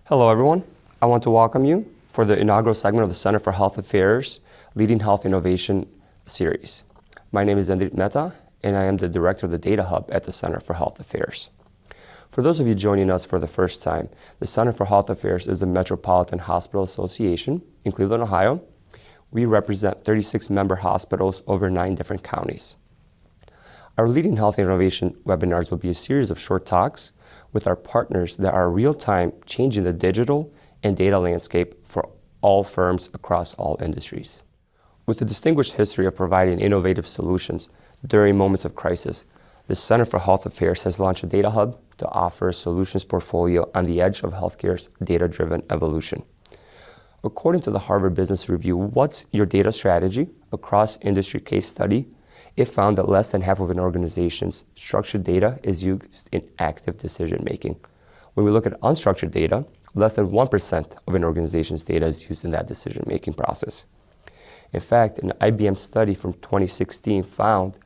Hello everyone. I want to welcome you for the inaugural segment of the Center for Health Affairs Leading Health Innovation series. My name is Andrit Mehta and I am the Director of the Data Hub at the Center for Health Affairs. For those of you joining us for the first time, the Center for Health Affairs is the Metropolitan Hospital Association in Cleveland, Ohio. We represent 36 member hospitals over 9 different counties. Our Leading Health Innovation webinars will be a series of short talks with our partners that are real-time changing the digital and data landscape for all firms across all industries. With a distinguished history of providing innovative solutions during moments of crisis, the Center for Health Affairs has launched a data hub to offer a solutions portfolio on the edge of healthcare's data-driven evolution. According to the Harvard Business Review, What's Your Data Strategy? Across industry case study, it found that less than half of an organization's structured data is used in active decision making. When we look at unstructured data, less than 1% of an organization's data is used in that decision making process. In fact, an IBM study from 2016 found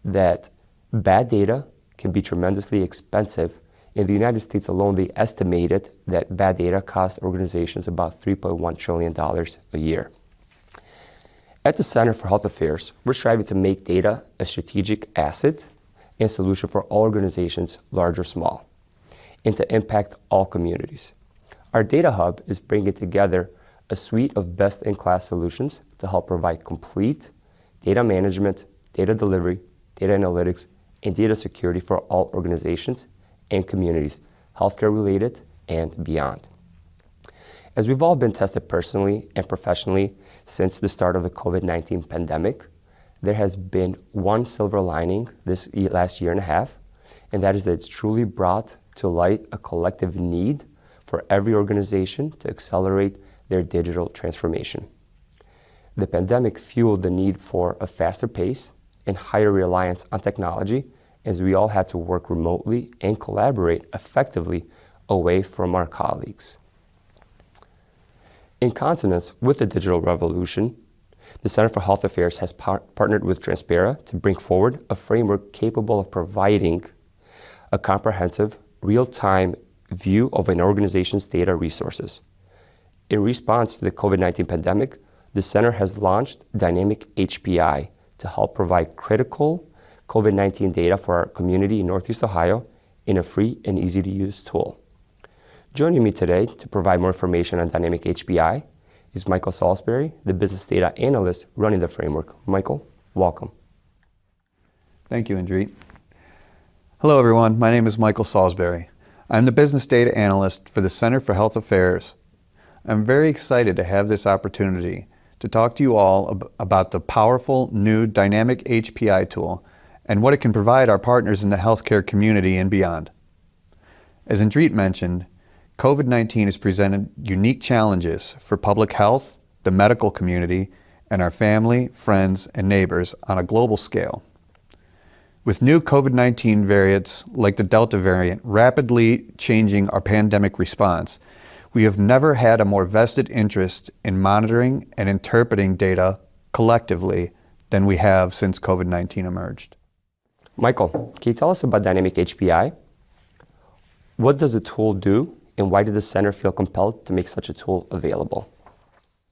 that bad data can be tremendously expensive. In the United States alone, they estimated that bad data cost organizations about $3.1 trillion a year. At the Center for Health Affairs, we're striving to make data a strategic asset and solution for all organizations, large or small, and to impact all communities. Our Data Hub is bringing together a suite of best-in-class solutions to help provide complete data management, data delivery, data analytics, and data security for all organizations and communities, healthcare-related and beyond. As we've all been tested personally and professionally since the start of the COVID-19 pandemic, there has been one silver lining this last year and a half, and that is that it's truly brought to light a collective need for every organization to accelerate their digital transformation. The pandemic fueled the need for a faster pace and higher reliance on technology as we all had to work remotely and collaborate effectively away from our colleagues. In consonance with the digital revolution, the Center for Health Affairs has partnered with Transpara to bring forward a framework capable of providing a comprehensive, real-time view of an organization's data resources. In response to the COVID-19 pandemic, the Center has launched Dynamic HPI to help provide critical COVID-19 data for our community in Northeast Ohio in a free and easy-to-use tool. Joining me today to provide more information on Dynamic HPI is Michael Salisbury, the business data analyst running the framework. Michael, welcome. Thank you, Andrit. Hello, everyone. My name is Michael Salisbury. I'm the business data analyst for the Center for Health Affairs. I'm very excited to have this opportunity to talk to you all about the powerful new Dynamic HPI tool and what it can provide our partners in the healthcare community and beyond. As Andrit mentioned, COVID-19 has presented unique challenges for public health, the medical community, and our family, friends, and neighbors on a global scale. With new COVID-19 variants like the Delta variant rapidly changing our pandemic response, we have never had a more vested interest in monitoring and interpreting data collectively than we have since COVID-19 emerged. Michael, can you tell us about Dynamic HPI? What does the tool do, and why did the Center feel compelled to make such a tool available?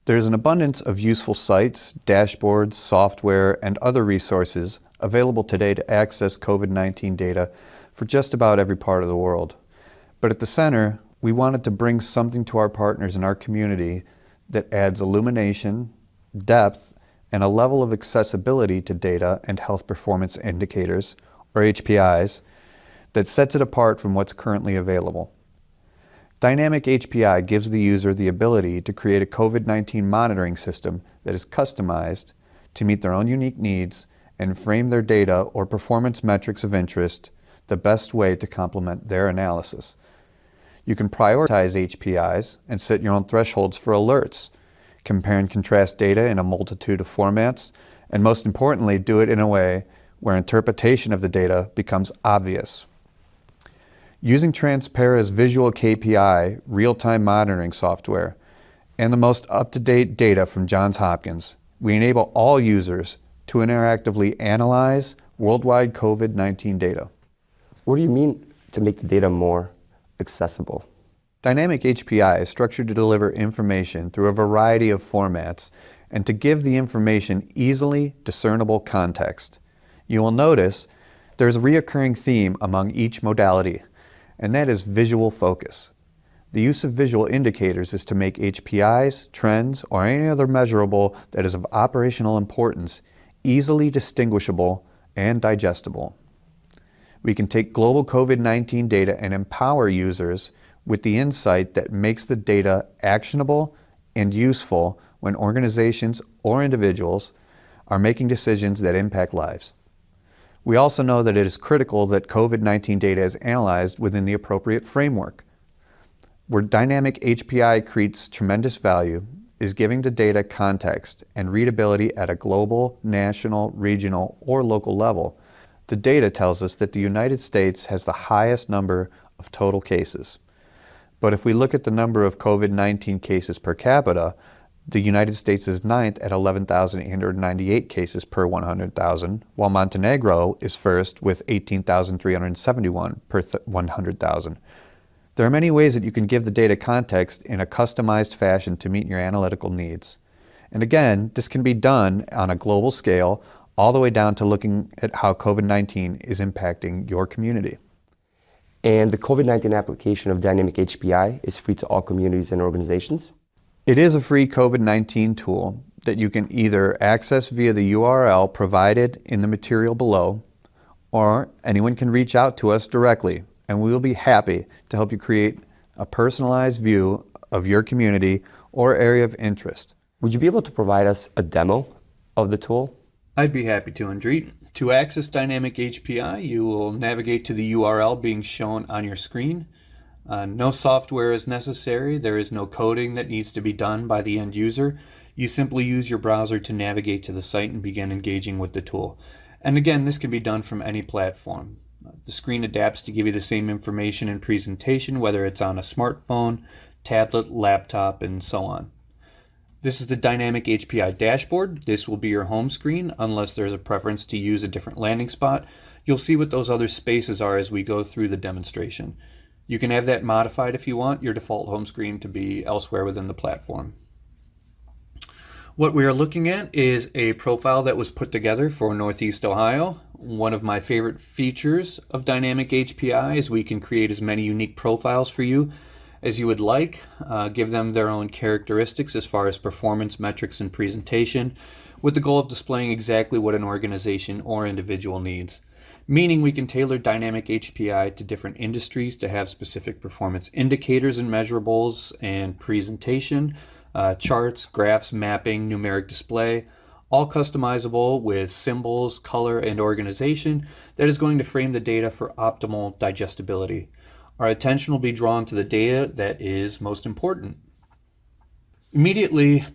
There's an abundance of useful sites, dashboards, software, and other resources available today to access COVID-19 data for just about every part of the world. But at the Center, we wanted to bring something to our partners in our community that adds illumination, depth, and a level of accessibility to data and health performance indicators, or HPIs, that sets it apart from what's currently available. Dynamic HPI gives the user the ability to create a COVID-19 monitoring system that is customized to meet their own unique needs and frame their data or performance metrics of interest the best way to complement their analysis. You can prioritize HPIs and set your own thresholds for alerts, compare and contrast data in a multitude of formats, and most importantly, do it in a way where interpretation of the data becomes obvious. Using Transpara's visual KPI real-time monitoring software and the most up-to-date data from Johns Hopkins, we enable all users to interactively analyze worldwide COVID-19 data. What do you mean to make the data more accessible? Dynamic HPI is structured to deliver information through a variety of formats and to give the information easily discernible context. You will notice there's a recurring theme among each modality, and that is visual focus. The use of visual indicators is to make HPIs, trends, or any other measurable that is of operational importance easily distinguishable and digestible. We can take global COVID-19 data and empower users with the insight that makes the data actionable and useful when organizations or individuals are making decisions that impact lives. We also know that it is critical that COVID-19 data is analyzed within the appropriate framework. Where Dynamic HPI creates tremendous value is giving the data context and readability at a global, national, regional, or local level. The data tells us that the United States has the highest number of total cases. But if we look at the number of COVID-19 cases per capita, the United States is ninth at 11,898 cases per 100,000, while Montenegro is first with 18,371 per 100,000. There are many ways that you can give the data context in a customized fashion to meet your analytical needs. And again, this can be done on a global scale, all the way down to looking at how COVID-19 is impacting your community. And the COVID-19 application of Dynamic HPI is free to all communities and organizations. It is a free COVID-19 tool that you can either access via the URL provided in the material below, or anyone can reach out to us directly, and we will be happy to help you create a personalized view of your community or area of interest. Would you be able to provide us a demo of the tool? I'd be happy to, Andreet. To access Dynamic HPI, you will navigate to the URL being shown on your screen. No software is necessary. There is no coding that needs to be done by the end user. You simply use your browser to navigate to the site and begin engaging with the tool. And again, this can be done from any platform. The screen adapts to give you the same information and presentation, whether it's on a smartphone, tablet, laptop, and so on. This is the Dynamic HPI dashboard. This will be your home screen unless there's a preference to use a different landing spot. You'll see what those other spaces are as we go through the demonstration. You can have that modified if you want your default home screen to be elsewhere within the platform. What we are looking at is a profile that was put together for Northeast Ohio. One of my favorite features of Dynamic HPI is we can create as many unique profiles for you as you would like, give them their own characteristics as far as performance metrics and presentation, with the goal of displaying exactly what an organization or individual needs. Meaning we can tailor Dynamic HPI to different industries to have specific performance indicators and measurables and presentation, charts, graphs, mapping, numeric display, all customizable with symbols, color, and organization that is going to frame the data for optimal digestibility. Our attention will be drawn to the data that is most important. Immediately,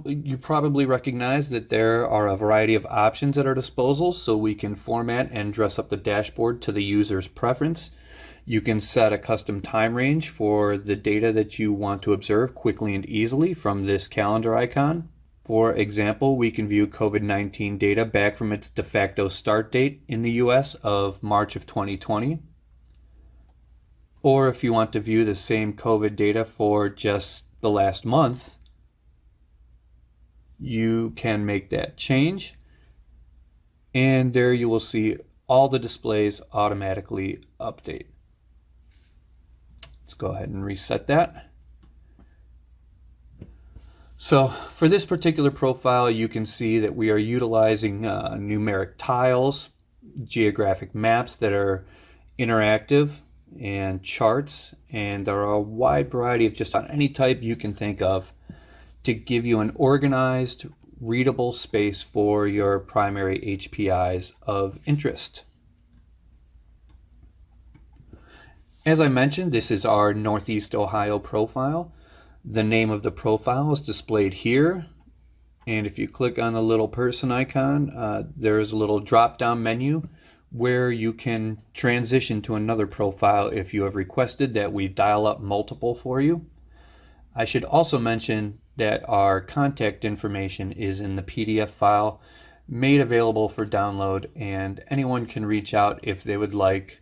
you probably recognize that there are a variety of options at our disposal, so we can format and dress up the dashboard to the user's preference. You can set a custom time range for the data that you want to observe quickly and easily from this calendar icon. For example, we can view COVID-19 data back from its de facto start date in the US of March of 2020. Or if you want to view the same COVID data for just the last month, you can make that change. And there you will see all the displays automatically update. Let's go ahead and reset that. So for this particular profile, you can see that we are utilizing numeric tiles, geographic maps that are interactive, and charts, and there are a wide variety of just on any type you can think of to give you an organized, readable space for your primary HPIs of interest. As I mentioned, this is our Northeast Ohio profile. The name of the profile is displayed here, and if you click on the little person icon, there's a little drop-down menu where you can transition to another profile if you have requested that we dial up multiple for you. I should also mention that our contact information is in the PDF file made available for download, and anyone can reach out if they would like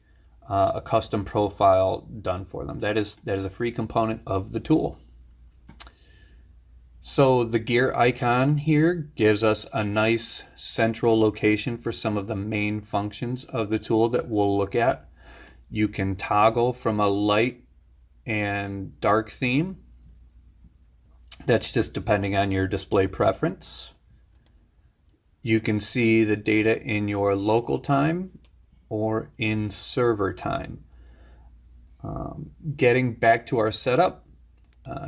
a custom profile done for them. That is a free component of the tool. So the gear icon here gives us a nice central location for some of the main functions of the tool that we'll look at. You can toggle from a light and dark theme. That's just depending on your display preference. You can see the data in your local time or in server time. Getting back to our setup,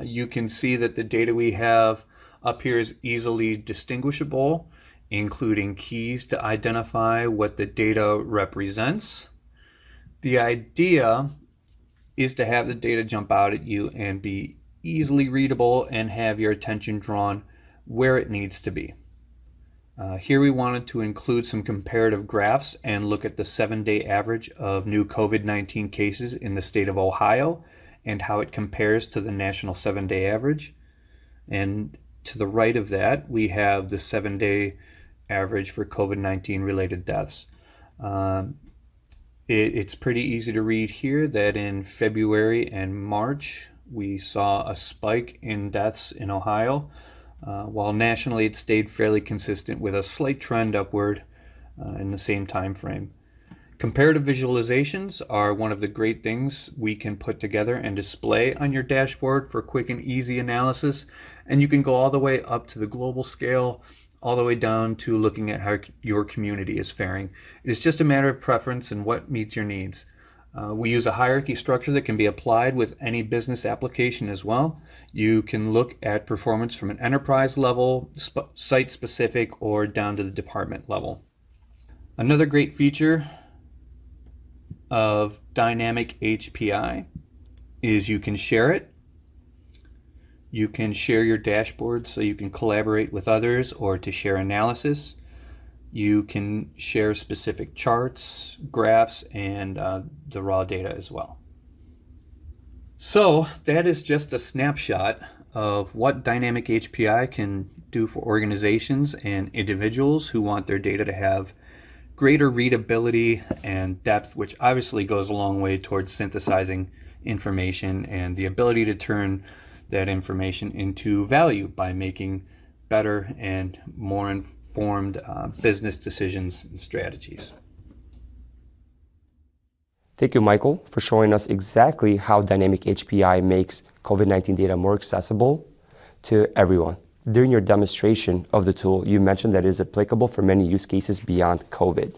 you can see that the data we have up here is easily distinguishable, including keys to identify what the data represents. The idea is to have the data jump out at you and be easily readable and have your attention drawn where it needs to be. Here we wanted to include some comparative graphs and look at the 7-day average of new COVID-19 cases in the state of Ohio and how it compares to the national 7-day average. And to the right of that, we have the 7-day average for COVID-19 related deaths. It's pretty easy to read here that in February and March, we saw a spike in deaths in Ohio, while nationally it stayed fairly consistent with a slight trend upward in the same time frame. Comparative visualizations are one of the great things we can put together and display on your dashboard for quick and easy analysis, and you can go all the way up to the global scale, all the way down to looking at how your community is faring. It is just a matter of preference and what meets your needs. We use a hierarchy structure that can be applied with any business application as well. You can look at performance from an enterprise level, site specific, or down to the department level. Another great feature of Dynamic HPI is you can share it. You can share your dashboard so you can collaborate with others or to share analysis. You can share specific charts, graphs, and the raw data as well. So that is just a snapshot of what Dynamic HPI can do for organizations and individuals who want their data to have greater readability and depth, which obviously goes a long way towards synthesizing information and the ability to turn that information into value by making better and more informed business decisions and strategies. Thank you, Michael, for showing us exactly how Dynamic HPI makes COVID-19 data more accessible to everyone. During your demonstration of the tool, you mentioned that it is applicable for many use cases beyond COVID.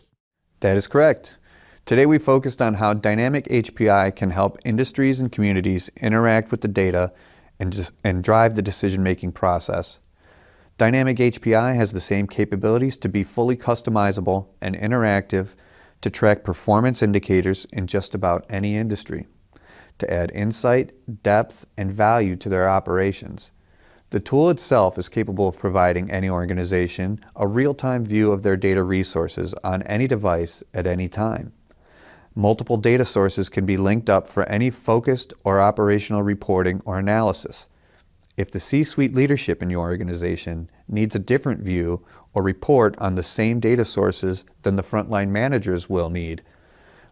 That is correct. Today we focused on how Dynamic HPI can help industries and communities interact with the data and drive the decision-making process. Dynamic HPI has the same capabilities to be fully customizable and interactive to track performance indicators in just about any industry, to add insight, depth, and value to their operations. The tool itself is capable of providing any organization a real-time view of their data resources on any device at any time. Multiple data sources can be linked up for any focused or operational reporting or analysis. If the C-suite leadership in your organization needs a different view or report on the same data sources than the frontline managers will need,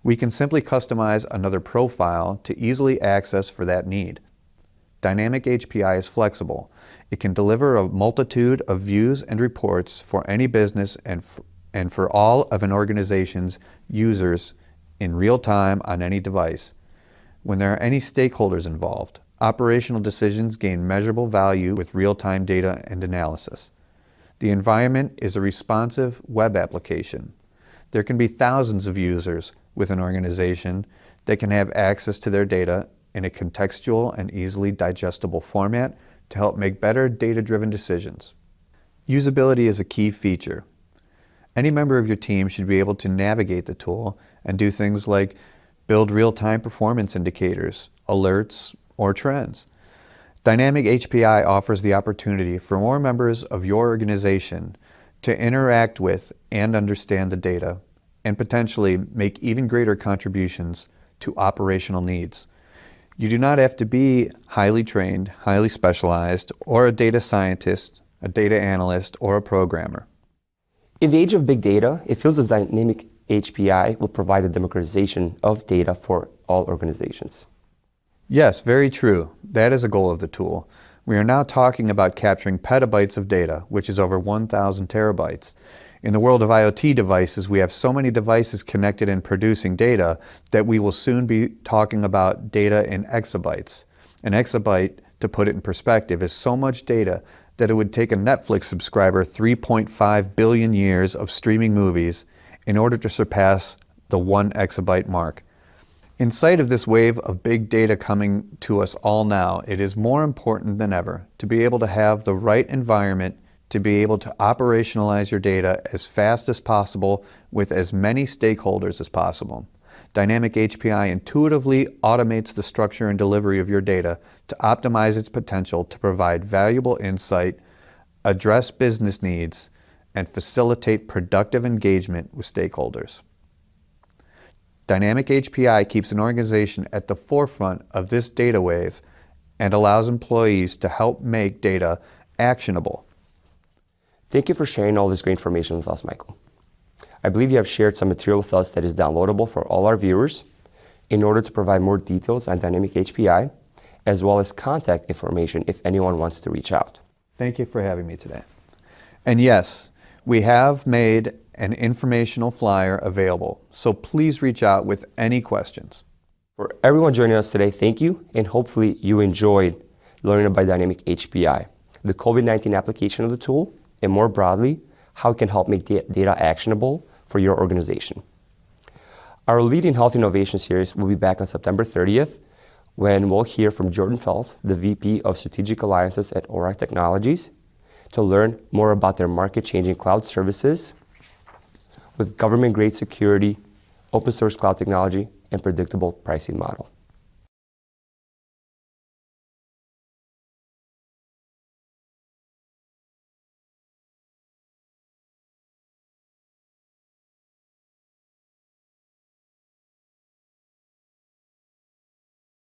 we can simply customize another profile to easily access for that need. Dynamic HPI is flexible. It can deliver a multitude of views and reports for any business and for all of an organization's users in real time on any device. When there are any stakeholders involved, operational decisions gain measurable value with real-time data and analysis. The environment is a responsive web application. There can be thousands of users with an organization that can have access to their data in a contextual and easily digestible format to help make better data-driven decisions. Usability is a key feature. Any member of your team should be able to navigate the tool and do things like build real-time performance indicators, alerts, or trends. Dynamic HPI offers the opportunity for more members of your organization to interact with and understand the data and potentially make even greater contributions to operational needs. You do not have to be highly trained, highly specialized, or a data scientist, a data analyst, or a programmer. In the age of big data, it feels as Dynamic HPI will provide a democratization of data for all organizations. Yes, very true. That is a goal of the tool. We are now talking about capturing petabytes of data, which is over 1,000 terabytes. In the world of IoT devices, we have so many devices connected and producing data that we will soon be talking about data in exabytes. An exabyte, to put it in perspective, is so much data that it would take a Netflix subscriber 3.5 billion years of streaming movies in order to surpass the 1 exabyte mark. In sight of this wave of big data coming to us all now, it is more important than ever to be able to have the right environment to be able to operationalize your data as fast as possible with as many stakeholders as possible. Dynamic HPI intuitively automates the structure and delivery of your data to optimize its potential to provide valuable insight, address business needs, and facilitate productive engagement with stakeholders. Dynamic HPI keeps an organization at the forefront of this data wave and allows employees to help make data actionable. Thank you for sharing all this great information with us, Michael. I believe you have shared some material with us that is downloadable for all our viewers in order to provide more details on Dynamic HPI, as well as contact information if anyone wants to reach out. Thank you for having me today. And yes, we have made an informational flyer available, so please reach out with any questions. For everyone joining us today, thank you, and hopefully you enjoyed learning about Dynamic HPI, the COVID-19 application of the tool, and more broadly, how it can help make data actionable for your organization. Our Leading Health Innovation series will be back on September 30th, when we'll hear from Jordan Fels, the VP of Strategic Alliances at Orac Technologies, to learn more about their market-changing cloud services with government-grade security, open source cloud technology, and predictable pricing model.